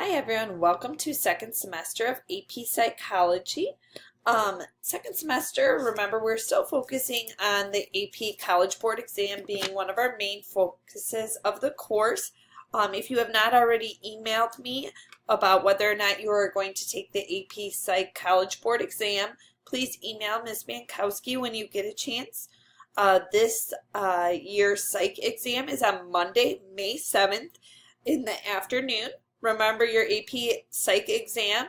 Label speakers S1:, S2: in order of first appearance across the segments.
S1: Hi everyone, welcome to second semester of AP Psychology. Second semester, remember we're still focusing on the AP College Board exam being one of our main focuses of the course. If you have not already emailed me about whether or not you are going to take the AP Psych College Board exam, please email Ms. Mankowski when you get a chance. This year's Psych exam is on Monday, May 7th in the afternoon. Remember, your AP Psych exam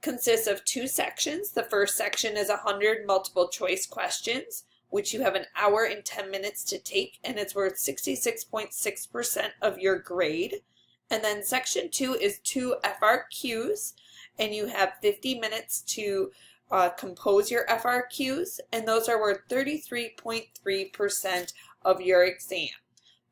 S1: consists of two sections. The first section is 100 multiple choice questions, which you have an hour and 10 minutes to take, and it's worth 66.6% of your grade. And then section 2 is 2 FRQs, and you have 50 minutes to compose your FRQs, and those are worth 33.3% of your exam.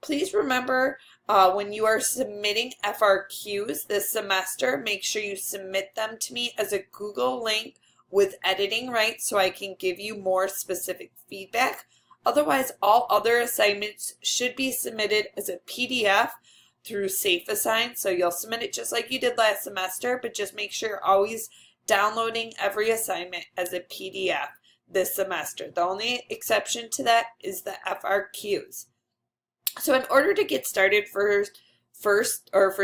S1: Please remember, when you are submitting FRQs this semester, make sure you submit them to me as a Google link with editing rights so I can give you more specific feedback. Otherwise, all other assignments should be submitted as a PDF through SafeAssign. So you'll submit it just like you did last semester, but just make sure you're always downloading every assignment as a PDF this semester. The only exception to that is the FRQs. So in order to get started for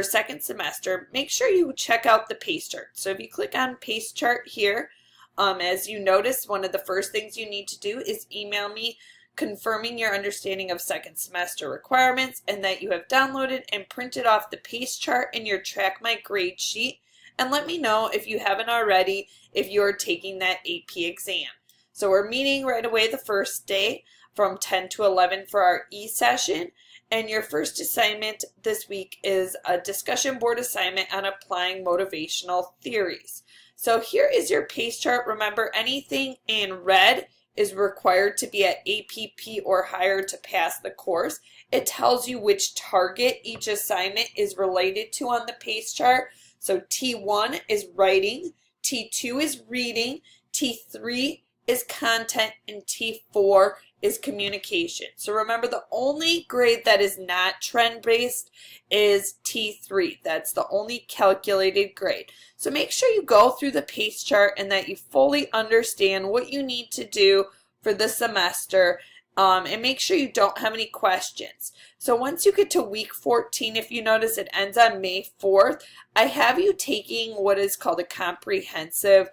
S1: second semester, make sure you check out the PACE chart. So if you click on PACE chart here, as you notice, one of the first things you need to do is email me confirming your understanding of second semester requirements and that you have downloaded and printed off the PACE chart in your Track My Grade sheet, and let me know if you haven't already if you are taking that AP exam. So we're meeting right away the first day from 10 to 11 for our E-session, and your first assignment this week is a discussion board assignment on applying motivational theories. So here is your PACE chart. Remember, anything in red is required to be at APP or higher to pass the course. It tells you which target each assignment is related to on the PACE chart. So T1 is writing, T2 is reading, T3 is content, and T4 is communication. So remember, the only grade that is not trend-based is T3. That's the only calculated grade. So make sure you go through the PACE chart and that you fully understand what you need to do for the semester, and make sure you don't have any questions. So once you get to week 14, if you notice it ends on May 4th, I have you taking what is called a comprehensive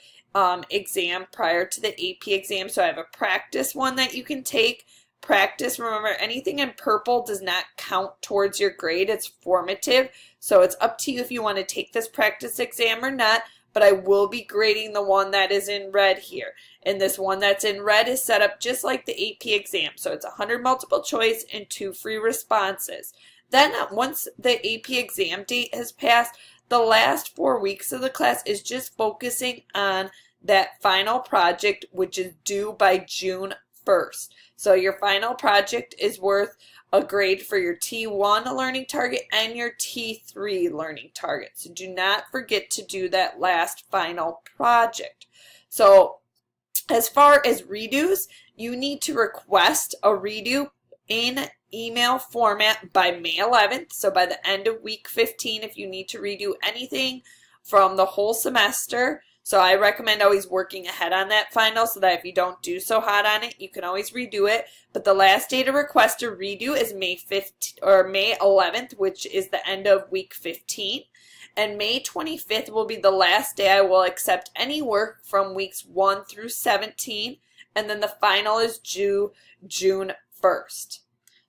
S1: exam prior to the AP exam. So I have a practice one that you can take. Practice, remember, anything in purple does not count towards your grade. It's formative. So it's up to you if you want to take this practice exam or not, but I will be grading the one that is in red here. And this one that's in red is set up just like the AP exam. So it's 100 multiple choice and 2 free responses. Then once the AP exam date has passed, the last 4 weeks of the class is just focusing on that final project, which is due by June 1st. So your final project is worth a grade for your T1 learning target and your T3 learning target. So do not forget to do that last final project. So as far as redos, you need to request a redo in email format by May 11th. So by the end of week 15, if you need to redo anything from the whole semester. So I recommend always working ahead on that final so that if you don't do so hot on it, you can always redo it. But the last day to request a redo is May 15th or May 11th, which is the end of week 15. And May 25th will be the last day I will accept any work from weeks 1 through 17. And then the final is due June 1st.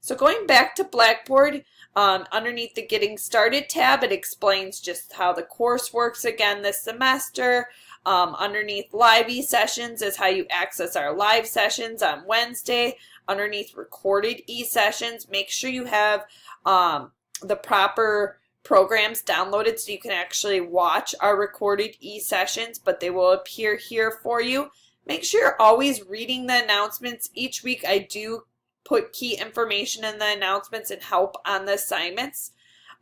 S1: So going back to Blackboard, underneath the Getting Started tab, it explains just how the course works again this semester. Underneath Live E-sessions is how you access our live sessions on Wednesday. Underneath Recorded E-sessions, make sure you have the proper programs downloaded so you can actually watch our recorded E-sessions, but they will appear here for you. Make sure you're always reading the announcements. Each week I do put key information in the announcements and help on the assignments.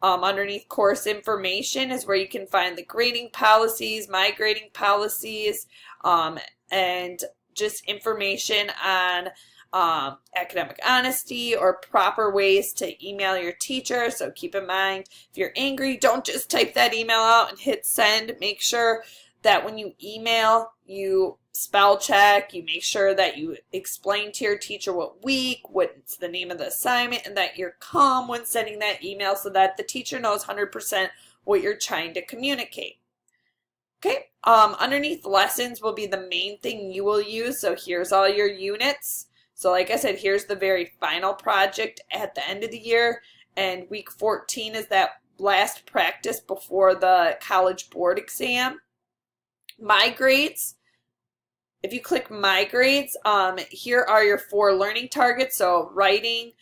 S1: Underneath course information is where you can find the grading policies, my grading policies, and just information on academic honesty or proper ways to email your teacher. So keep in mind, if you're angry, don't just type that email out and hit send. Make sure that when you email, you spell check, you make sure that you explain to your teacher what week, what's the name of the assignment, and that you're calm when sending that email so that the teacher knows 100% what you're trying to communicate. Okay, underneath lessons will be the main thing you will use. So here's all your units. So like I said, here's the very final project at the end of the year, and week 14 is that last practice before the college board exam. My grades, if you click my grades, here are your 4 learning targets. So writing,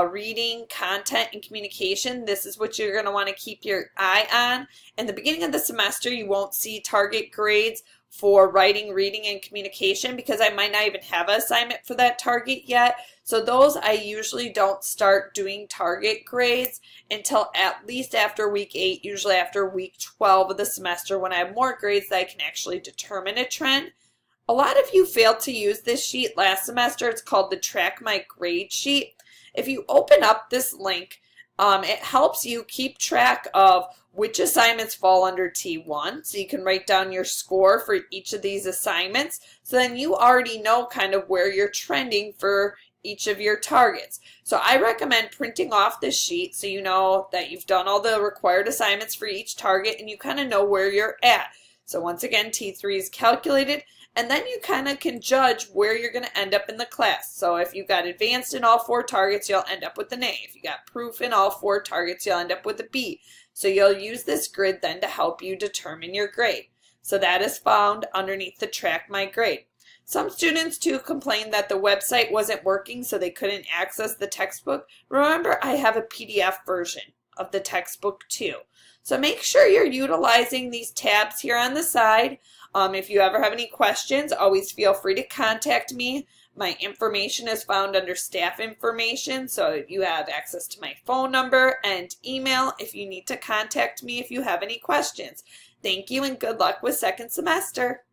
S1: reading, content, and communication. This is what you're going to want to keep your eye on. In the beginning of the semester, you won't see target grades for writing, reading, and communication because I might not even have an assignment for that target yet. So those I usually don't start doing target grades until at least after week 8, usually after week 12 of the semester when I have more grades that I can actually determine a trend. A lot of you failed to use this sheet last semester. It's called the Track My Grade sheet. If you open up this link, it helps you keep track of which assignments fall under T1. So you can write down your score for each of these assignments. So then you already know kind of where you're trending for each of your targets. So I recommend printing off this sheet so you know that you've done all the required assignments for each target and you kind of know where you're at. So once again, T3 is calculated, and then you kind of can judge where you're going to end up in the class. So if you got advanced in all 4 targets, you'll end up with an A. If you got proof in all 4 targets, you'll end up with a B. So you'll use this grid then to help you determine your grade. So that is found underneath the Track My Grade. Some students too complained that the website wasn't working so they couldn't access the textbook. Remember, I have a PDF version of the textbook too. So make sure you're utilizing these tabs here on the side. If you ever have any questions, always feel free to contact me. My information is found under staff information, so you have access to my phone number and email if you need to contact me if you have any questions. Thank you and good luck with second semester.